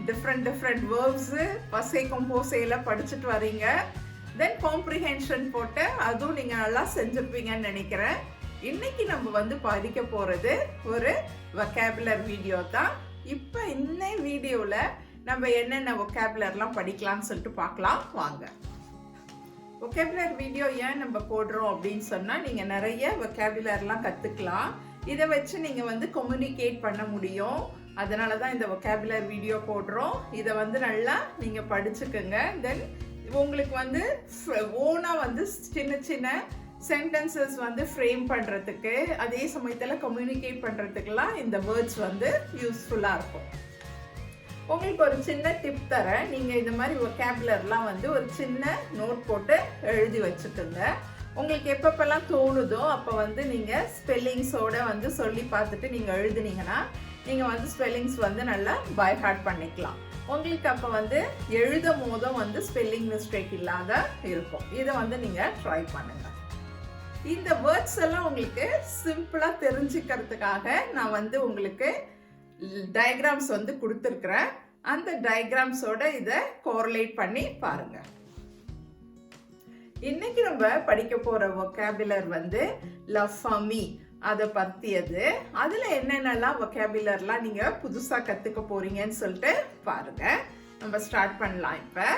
Different verbs பசை கம்போசையில் படிச்சுட்டு வரீங்க. தென் காம்ப்ரிஹென்ஷன் போட்டு அதுவும் நீங்கள் நல்லா செஞ்சுருப்பீங்கன்னு நினைக்கிறேன். இன்னைக்கு நம்ம படிக்க போகிறது ஒரு வொக்காபுலர் வீடியோ தான். இப்போ இந்த வீடியோவில் நம்ம என்னென்ன வொக்காபுலர்லாம் படிக்கலாம்னு சொல்லிட்டு பார்க்கலாம் வாங்க. வொக்காபுலர் வீடியோ ஏன் நம்ம போடுறோம் அப்படின்னு சொன்னால், நீங்கள் நிறைய வொக்காபுலர்லாம் கற்றுக்கலாம். இதை வச்சு நீங்கள் கம்யூனிகேட் பண்ண முடியும். அதனால தான் இந்த வொக்காபுலர் வீடியோ போடுறோம். இதை நல்லா நீங்கள் படிச்சுக்கோங்க. தென் உங்களுக்கு ஓனாக சின்ன சின்ன சென்டென்சஸ் ஃப்ரேம் பண்ணுறதுக்கு, அதே சமயத்தில் கம்யூனிகேட் பண்ணுறதுக்கெல்லாம் இந்த வேர்ட்ஸ் யூஸ்ஃபுல்லாக இருக்கும். உங்களுக்கு ஒரு சின்ன டிப் தரேன். நீங்கள் இந்த மாதிரி வொக்காபுலர்லாம் ஒரு சின்ன நோட் போட்டு எழுதி வச்சுக்கோங்க. உங்களுக்கு எப்பப்பெல்லாம் தோணுதோ அப்போ நீங்கள் ஸ்பெல்லிங்ஸோட சொல்லி பார்த்துட்டு நீங்கள் எழுதுனீங்கன்னா நீங்கள் ஸ்பெல்லிங்ஸ் நல்லா பை ஹார்ட் பண்ணிக்கலாம். உங்களுக்கு அப்போ எழுதும் போதும் ஸ்பெல்லிங் மிஸ்டேக் இல்லாத இருக்கும். இதை நீங்கள் ட்ரை பண்ணுங்க. இந்த வேர்ட்ஸ் எல்லாம் உங்களுக்கு சிம்பிளாக தெரிஞ்சுக்கிறதுக்காக நான் உங்களுக்கு டயக்ராம்ஸ் கொடுத்துருக்குறேன். அந்த டயக்ராம்ஸோட இதை கோரிலேட் பண்ணி பாருங்க. இன்னைக்கு நம்ம படிக்க போற வொக்காபுலர் லா ஃபமி அதை பற்றியது. அதில் என்னென்னலாம் வொக்காபுலர்லாம் நீங்கள் புதுசாக கற்றுக்க போறீங்கன்னு சொல்லிட்டு பாருங்க. நம்ம ஸ்டார்ட் பண்ணலாம். இப்போ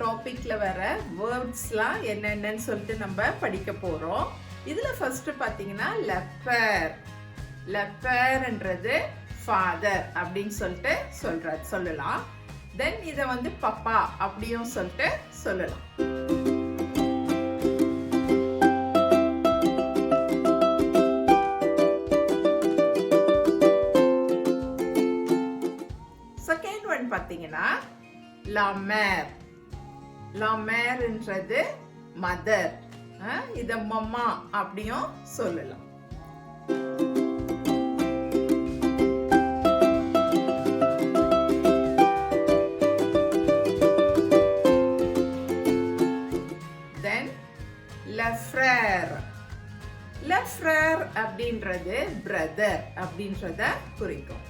டாபிக்ல வர வேர்ட்ஸ்லாம் என்னென்னு சொல்லிட்டு நம்ம படிக்க போறோம். இதுல ஃபர்ஸ்ட் பாத்தீங்கன்னா லெப்பர். லெப்பர்ன்றது ஃபாதர் அப்படின்னு சொல்லிட்டு சொல்லலாம். தென் இதை பப்பா அப்படியும் சொல்லிட்டு சொல்லலாம். செகண்ட் ஒன் பாத்தீங்கன்னா லாமேர். லாமேர்ன்றது மதர். இத மம்மா அப்படியும் சொல்லலாம். தென் லெஃப்ரேர். லெஃப்ரேர் அப்படின்றது பிரதர் அப்படின்றத குறிக்கும்.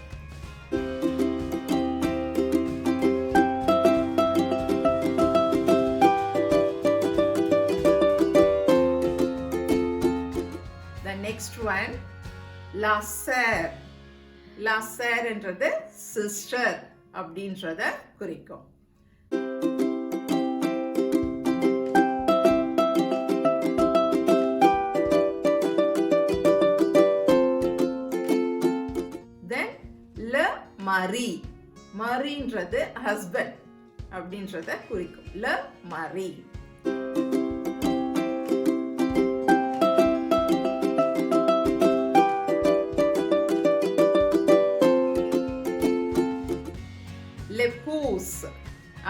Next one, la sœur. La sœur என்றது sister அப்படின்றத குறிக்கும். Then le mari. mariன்றது husband அப்படின்றத குறிக்கும். le mari. லெப்பூஸ்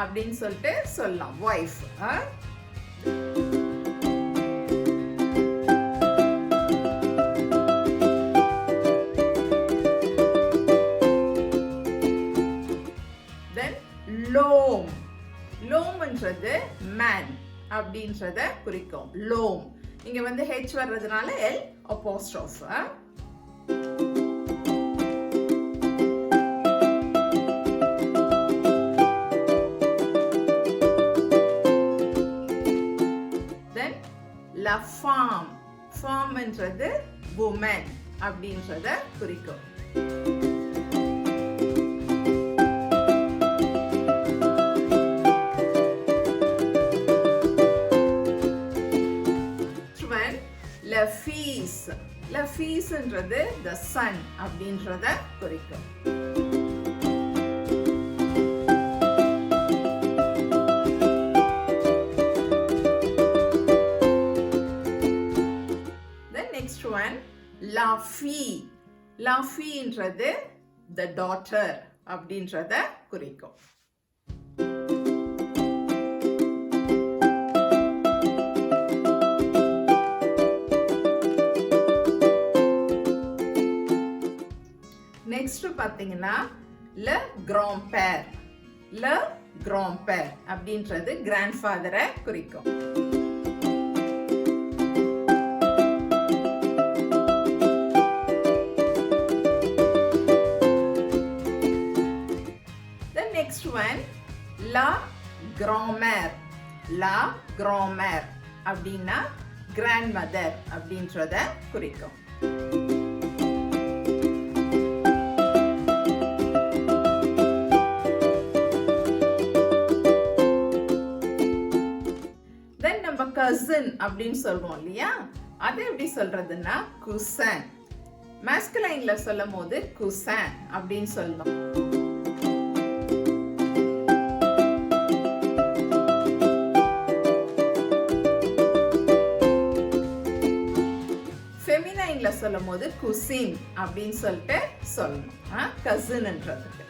அப்படின்னு சொல்லிட்டு சொல்லலாம். வைஃப். தென் லோம். லோம்ன்றது மேன் அப்படின்றத குறிக்கும். லோம் இங்க ஹெச் வர்றதுனால எல் அப்போஸ்ட்ரோஃப். La femme. Femme என்றது woman அப்படின்றத குறிக்கும். La fils. La fils என்றது the son அப்படின்றத குறிக்கும். La fille. La filleன்றது the daughter அப்படின்றத குறிக்கும். நெக்ஸ்ட் பாத்தீங்கன்னா le grand-père. le grand-père அப்படின்றது grandfather-ஐ குறிக்கும். The next one, la grand-mère. La grand-mère அப்படின்னா grandmother அப்படின்றத குறிக்கும். cousin அப்படின்னு சொல்றோம் இல்லையா, அது எப்படி சொல்றதுன்னா cousin. masculineல சொல்லும்போது cousin அப்படின்னு சொல்லணும். feminineல சொல்லும்போது cousine அப்படின்னு சொல்லிட்டு சொல்லணும். cousinன்றதுக்கு.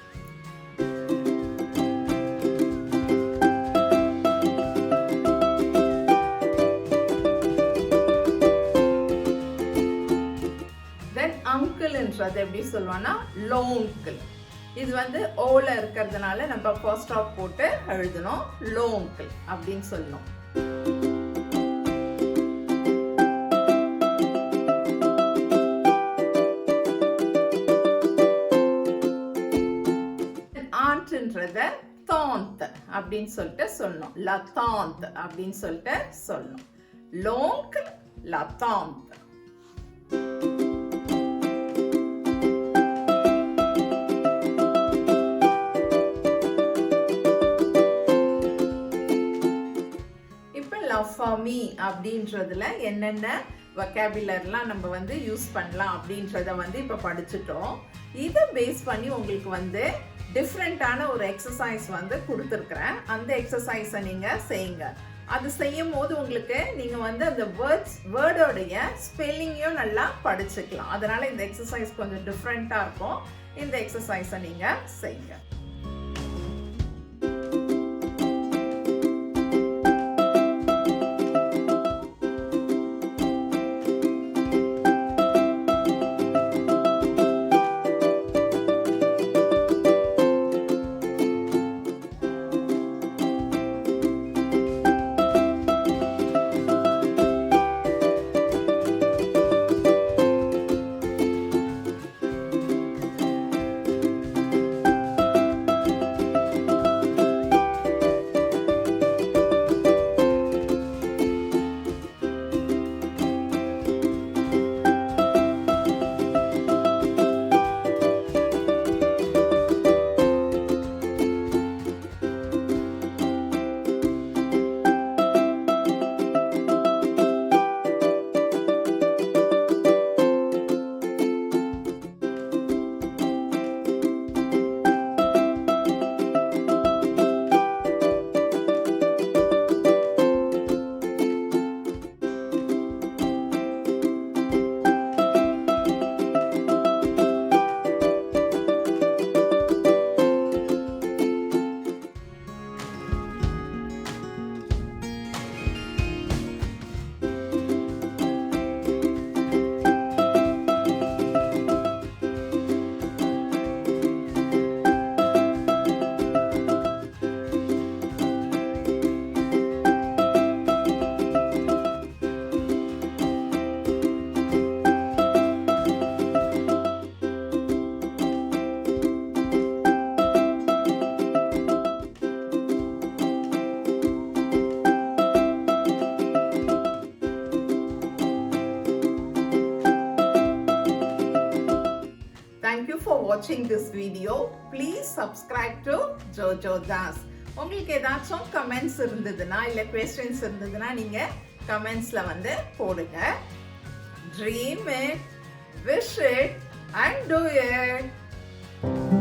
அங்கிள்ன்றது எப்படி சொல்லுவோம்னா லோங்கிள். இது வந்து ஓல இருக்கிறதுனால நம்ம ஃபர்ஸ்ட் ஸ்டாப் போட்டு எழுதணும். லோங்கிள் அப்படின்னு சொல்லணும். ஆண்ட்ன்றத தாந்த் அப்படின்னு சொல்லிட்டு சொல்லணும். லா தாந்த் அப்படின்னு சொல்லிட்டு சொல்லணும். லோங்கிள் லா தாந்த். famille அப்படின்றதுல என்னென்ன vocabularyலாம் நம்ம வந்து யூஸ் பண்ணலாம் அப்படின்றத வந்து இப்ப படிச்சிட்டோம். இதை பேஸ் பண்ணி உங்களுக்கு வந்து டிஃப்ரெண்டான ஒரு எக்ஸசைஸ் வந்து கொடுத்துருக்கிறேன். அந்த எக்ஸசைஸை நீங்க செய்யுங்க. அது செய்யும் போது உங்களுக்கு நீங்க வந்து அந்த வேர்டோடைய ஸ்பெல்லிங்கையும் நல்லா படிச்சுக்கலாம். அதனால இந்த எக்ஸசைஸ் கொஞ்சம் டிஃப்ரெண்டா இருக்கும். இந்த எக்ஸசைஸை நீங்க செய்யுங்க. watching this video. Please subscribe to Jojoe Dasse. உங்களுக்கு ஏதாச்சும் கமெண்ட்ஸ் இருந்ததுன்னா இல்ல क्वेश्चंस இருந்ததுன்னா நீங்க கமெண்ட்ஸ்ல வந்து போடுங்க. Dream it, wish it and do it.